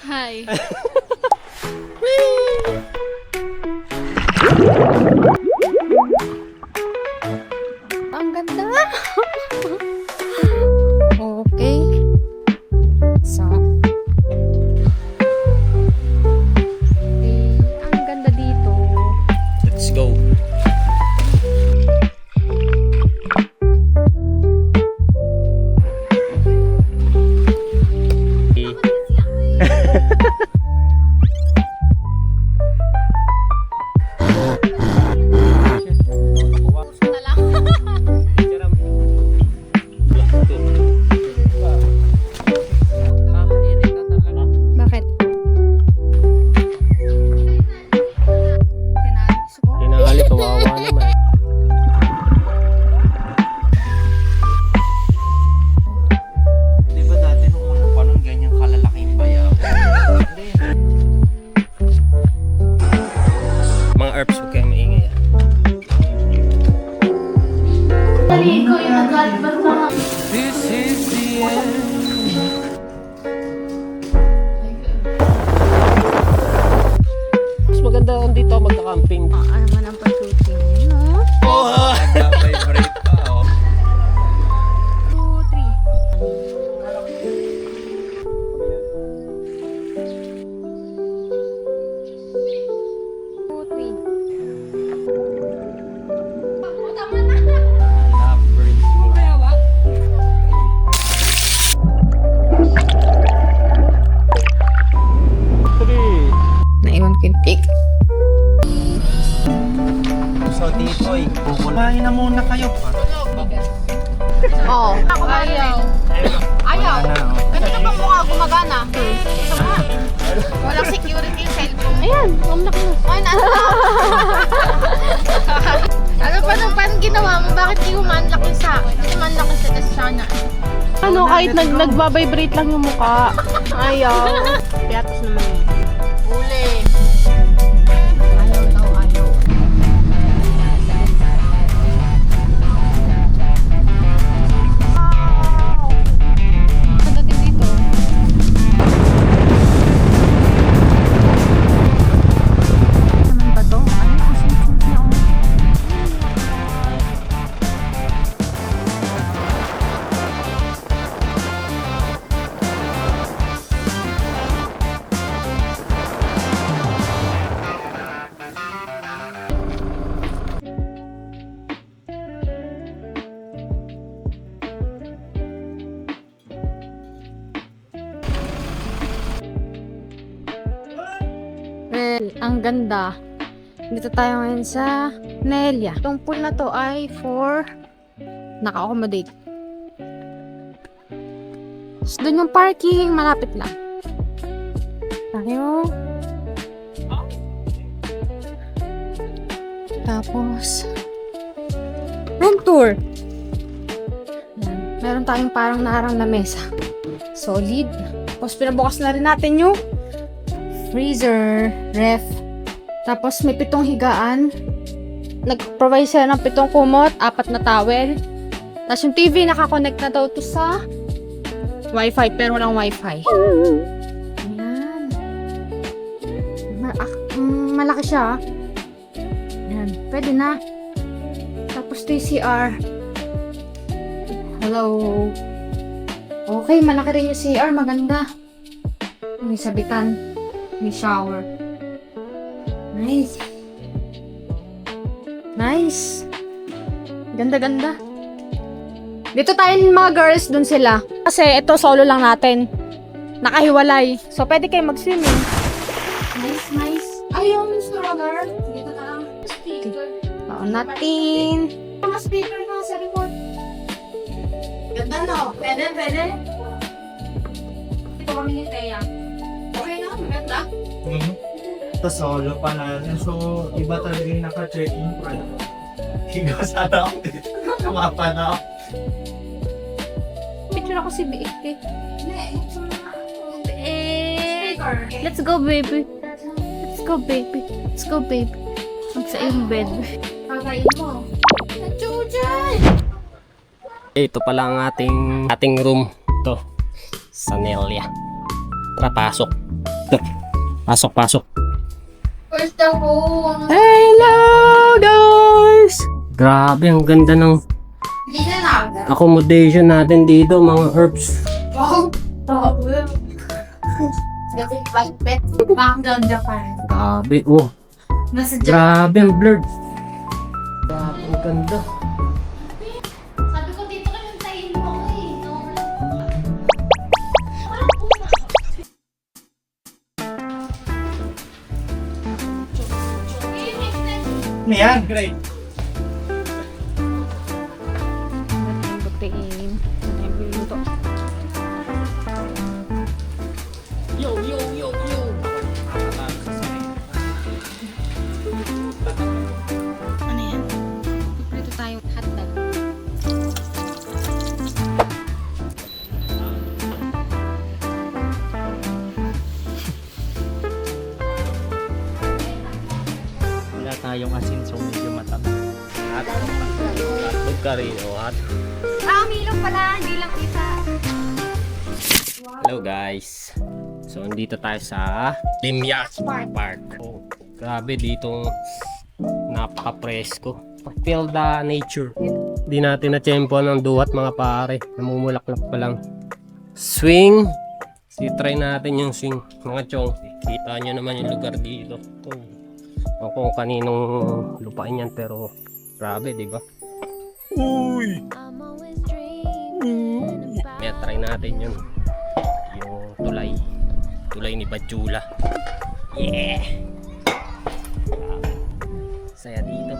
Hi. Ang ganda. Okay. So. Okay. Ang ganda dito. Let's go. Bakit? Tinangali, kawawa naman. Di ba dati nung unang panahon ganyan kalalaking bayaw? Mga herbs, huwag kayong maingay. This is the end. Mas maganda kung dito magka-camping. Ano man ang pag-shooting, no? Oh! Nag-vibrate pa, oh. 2, 3. 2, 3. Naiwan ko yung pic. So dito kukumain na muna kayo pa. Oo. Ako ayaw. Ayaw. Ganito bang mukha gumagana? Walang security yung cellphone. Ayan, umlak mo. Ay, ano pa nung parang ginawa mo? Bakit di umanlak yung sa? Di umanlak yung sa sana. Ano, kahit nagbabibrate lang yung mukha. Ayaw. Piatos naman yun. Uli. Ayaw daw, ayaw. Ganda din dito. Naman ba to? Ano kasi yung shoot niya? Well, ang ganda. Dito tayo ngayon sa Nelia. Itong pool na to ay for naka-accommodate. So, dun yung parking, malapit lang. Tayo. Tapos, room tour. Yan. Meron tayong parang naharang na mesa. Solid. Tapos, pinabukas na rin natin yung freezer, ref. Tapos may 7 higaan. Nag-provide sila ng 7 kumot, 4 na towel. Tapos yung TV nakakonect na daw to sa Wi-Fi, pero walang Wi-Fi. Ayan. Malaki siya. Ayan, pwede na. Tapos ito yung CR. Hello. Okay, malaki rin yung CR, maganda. May sabitan. May shower. Nice. Nice. Ganda-ganda. Dito tayo mga girls, dun sila. Kasi ito solo lang natin. Nakahiwalay. So, pwede kayo mag-swimming. Nice, nice. Ayaw, Miss Roger. Dito na lang. Speaker. Oo, natin. Mga speaker na sa remote. Ganda no? Pwede, pwede. Ito kami ni Thea. Okay na, maganda. Tapos solo pa na. So, iba talaga yung naka-check-in pa. Higa sana ako dito. Kumapa na ako. Picture ako si Biik eh. Let's go, baby. Let's go, baby. Let's go, baby. Mag sa iyong bed. Kakain mo. Nachuchay! Ito pala ang ating room. Ito. Sa Nelia. Tara, pasok. Ito. Pasok, pasok. First the phone. Hello, guys! Grabe, ang ganda ng Hindi na na. accommodation natin dito, mga herbs. Wow. Dapat pagpet. Back down Japan. Grabe, oh. Nasa Japan. Grabe, ang blurred. Grabe, ang ganda. Sabi ko dito ka nang tayin mo ako eh. Ano yan? Great. Butiin. Luto. Ano yan? Prito tayo hotdog. Wala tayong asin so medyo matamis. Hotdog ka rin, oh. Hot. Milong pala. Hindi lang isa. Hello, guys. So, andito tayo sa Limyak Park. Oh, grabe dito. Napaka-presko. Feel the nature. Di natin na-tempo ng duwat, mga pare. Namumulaklak pa lang. Swing. Try natin yung swing, mga chong. Kita nyo naman yung lugar dito. O kung kaninong lupain yan, pero grabe, di ba? Uy! Kaya try natin yun. Yung tulay. Tulay ni Bajula. Yeah! Grabe. Saya dito.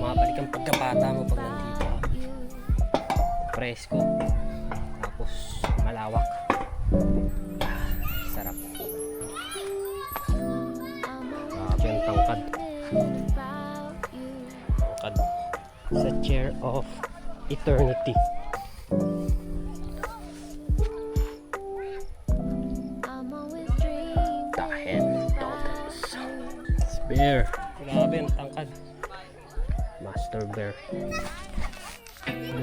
Mabalik ang pagkabata mo pag nandito. Presko. Tapos malawak. Sarap. Grabe ang tangkad. Tangkad. Sa chair of eternity. Dahil dollars. Bear. Grabe ang tangkad. Master bear.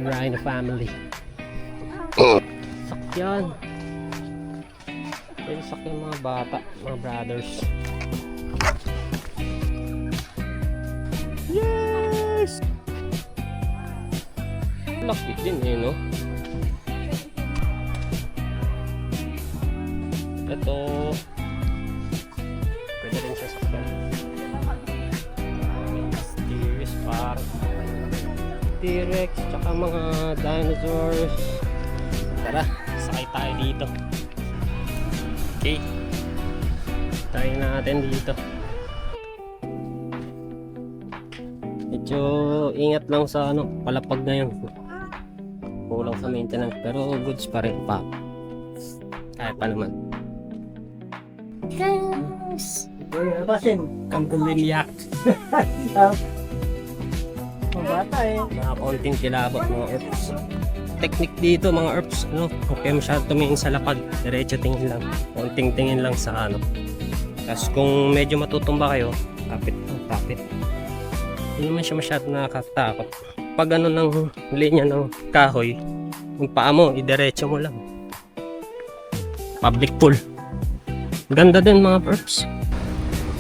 Rhino family. Sakyan. Pwede sakyan mga bata, mga brothers. Yes! Laki din eh, no? Ito. Pwede rin siya sakyan. Mysterious Park. T-Rex, tsaka mga dinosaurs. Tara, sakay tayo dito. Okay. Try natin dito. Medyo ingat lang sa ano, palapag na yun. Kulang sa maintenance, pero goods pa rin pa. Kaya pa naman. Yes. Come to Limyak. Mabata eh. Mga konting kilabot mga herbs. Technique dito mga herbs, ano, huwag kayo masyado tumingin sa lapag, diretso tingin lang, konting tingin lang sa ano. Tapos kung medyo matutumba kayo, tapit lang, tapit. Hindi naman siya masyado nakakatakot. Pag ano ng linya ng kahoy, yung paa mo, idiretso mo lang. Public pool. Ganda din mga herbs.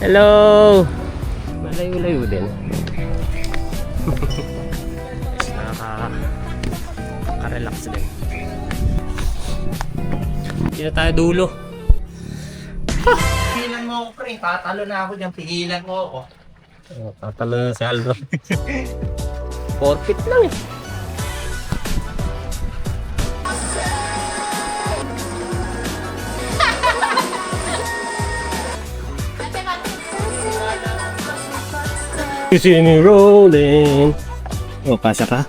Hello! Malayo-layo din. Nakaka-relax din. Hindi na tayo dulo. Pigilan mo ako, pre. Tatalo na ako dyan. Pigilan mo ako. Tatalo na si Aldo. 4 feet lang eh. You see me rolling. Oh, kasya ka?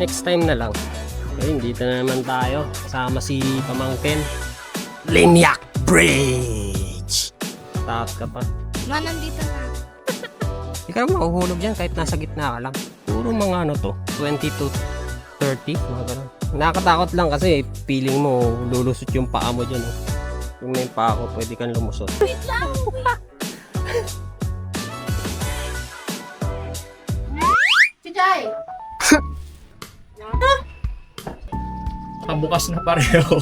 Next time na lang. Ayun, dito na naman tayo. Kasama si Pamangkin. Limyak Bridge. Taas ka pa. Nandito na. Hindi ka naman mahuhulog dyan kahit nasa gitna ka lang. Puro mga ano to, 20 to 30, mga ganun. Nakakatakot lang kasi feeling mo lulusot yung paa mo dyan. Kung may paa ko, pwede kang lumusot. Wait lang! Si Jai! nakabukas na pareho.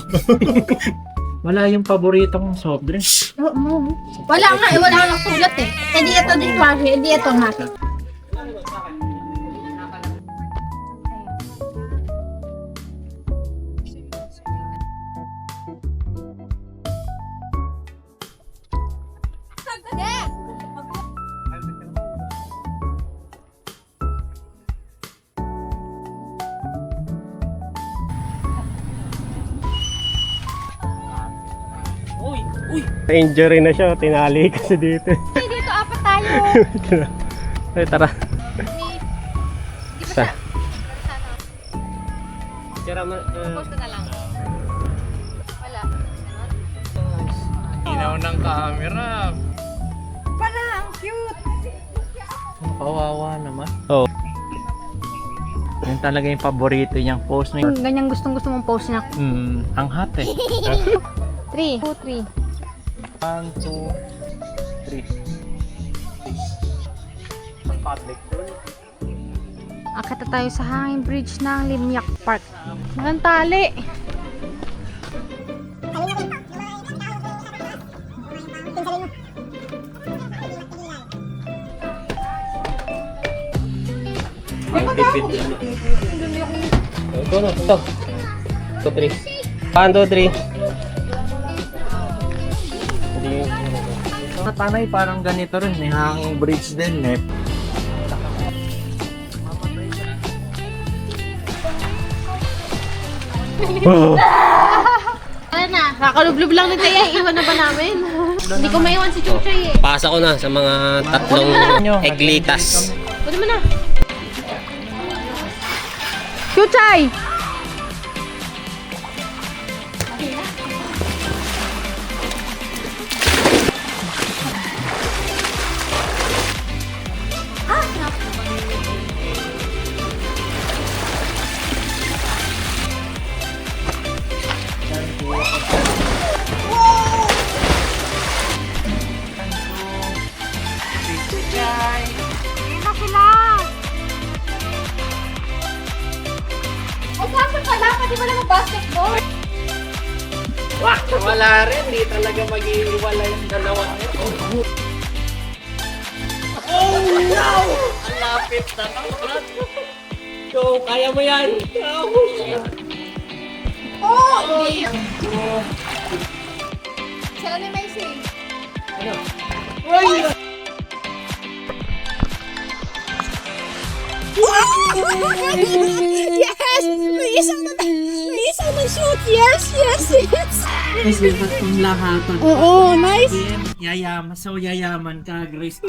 Wala yung paboritong soft drinks. Wala nga eh, wala nang sulat eh. Hindi ito din coffee, hindi ito nga. Na-injury na siya, tinali kasi dito. Dito, apat tayo. Ay, tara. Sa. Tira mo. Post na lang. Wala. Inaw ng camera. Wala, ang cute. Kawawa naman. Oh. Yan talaga yung paborito niyang post. Ganyan gustong-gusto mong post niya. Ang hot eh. 3, 2, 3. 1, 2, 3. Public pool. Akit na tayo sa hanging bridge ng Limyak Park. Ang tali. Ito na, ito. 2, 3. 1, 2, 3. Hindi. Tanay parang ganito rin eh. Hanging bridge din eh. Ano na? Kakalublob lang ni Taya. Iwan na ba namin? Hindi ko maiwan si Chuchay eh. Pasa ko na sa mga tatlong eglitas. Pwede mo na. Chuchay! Ay, kaso pala, pwede mo lang basketball. Wala rin. Di talaga mag-iiwala yung dalawa. Oh no! Ang lapit na naman. So, kaya mo yan. Oh! Hindi. Sila ni Macy. Uy! Yes! May isang na-shoot! Yes! Yes! Yes! Kasi ba't kung lahatan? Oo, nice! Yayaman. So, yayaman ka, Grace.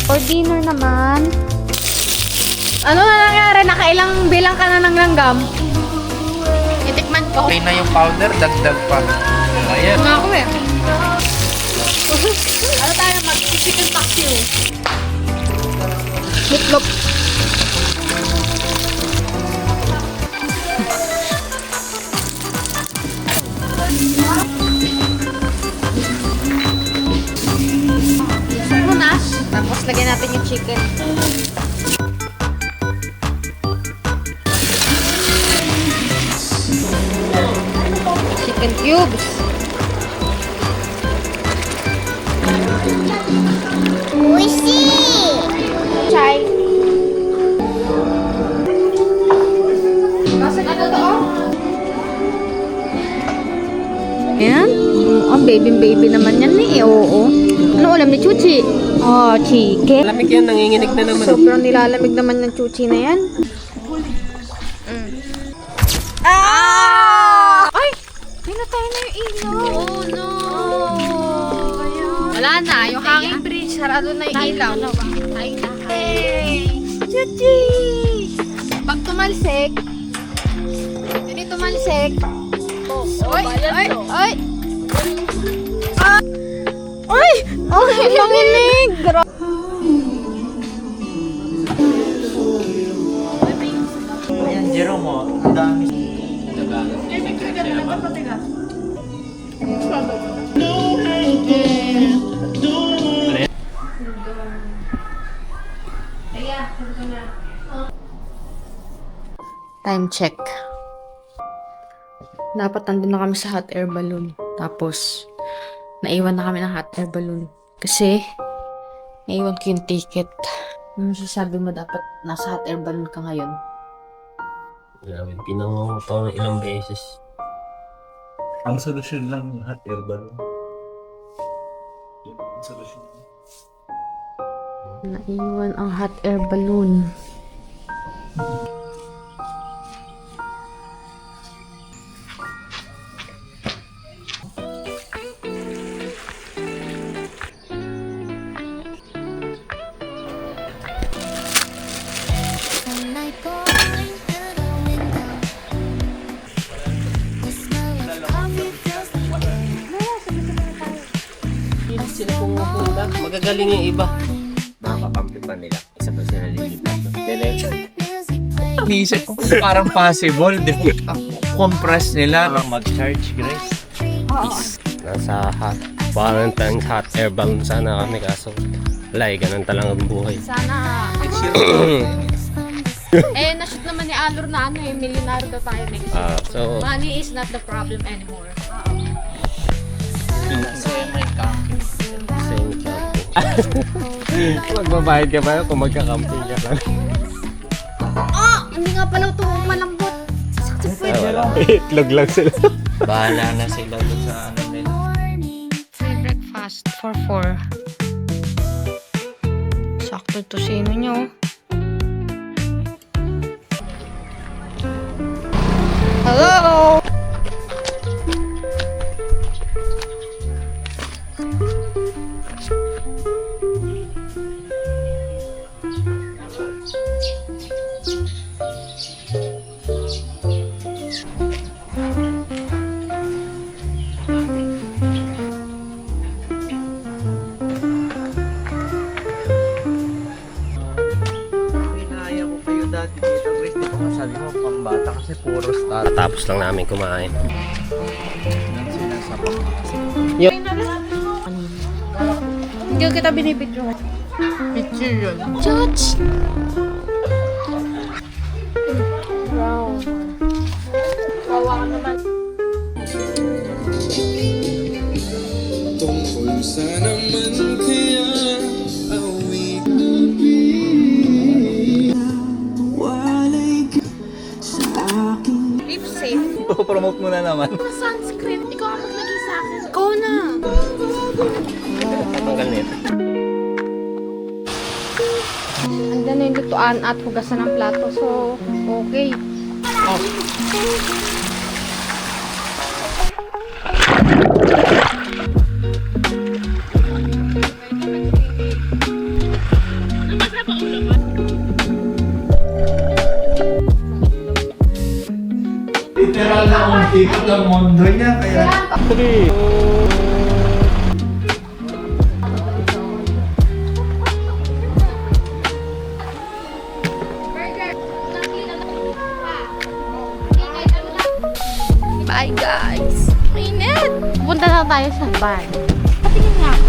For dinner naman, Ano na nangyari? Nakailang bilang ka na ng langgam? Itikman ko. Okay na yung powder, dagdag pa. Ayan. Nga ako eh. Ano tayo? Mag-chicken paksiw. meatloaf. natin yung chicken. Chicken cubes. Chai. Ayan. Oh, baby naman yan eh. Oo. Ano ulam ni Chuchi? Oh, chicken. Lamig yan, nanginginig na naman. Sobrang nilalamig naman ng Chuchi na yan. Ah! Ay! Pinatay na yung ilaw. Oh no! Wala na. Yung hanging bridge, sarado na yung ilaw. Hey! Chuchi! Pag tumalsik, hindi tumalsik. Oy! Ay! Ay! Ah! Ay! Ay! Nanginig! Ayan, Jerome, oh. Ang dami. Time check. Dapat nandun na kami sa hot air balloon. Tapos, naiwan na kami ng hot air balloon. Kasi, naiwan ko yung ticket. Ano sasabi mo dapat nasa hot air balloon ka ngayon? Grabe, pinangunguto ng ilang beses. Ang solusyon lang yung hot air balloon. Ang solusyon. Naiwan ang hot air balloon. Hindi sila pumupunta. Magagaling yung iba. Makakampi pa nila. Isa pa sila lilipat. Diretso. Iniisip ko parang possible, di ba? Compress nila lang mag-charge, Grace. Nasa hot Valentine's hot air balloon sana kami kaso wala eh, ganun talaga ang buhay. Sana. Na-shoot naman ni Alor na milyonaryo daw tayo next year. So, Money is not the problem anymore. same camping. Magbabayad ka ba kung magka-camping ka lang? Hindi nga pala ito malambot. Ay, wala. Itlog lang sila. Bahala na sila doon sa ano nila. Free breakfast for 4. Sakto to sino nyo. Hello! Pinaya ko kayo dati dito, Grace. Di ko masabi mo, pambata kasi puro start. Tapos lang namin kumain. Yan sinasapak. Hindi ko kita binibidyo. Picture yun. Judge! Live safe. Promote mo na naman. Sunscreen. Ikaw ang maglagay sa akin. Ikaw na. Tanggal nito. Andyan na yung lutuan at hugasan ng plato. So, okay. Literal na ikot ang mundo niya, kaya... Bye guys. Mainit. Punta na tayo sa bar. Patingin nga ako.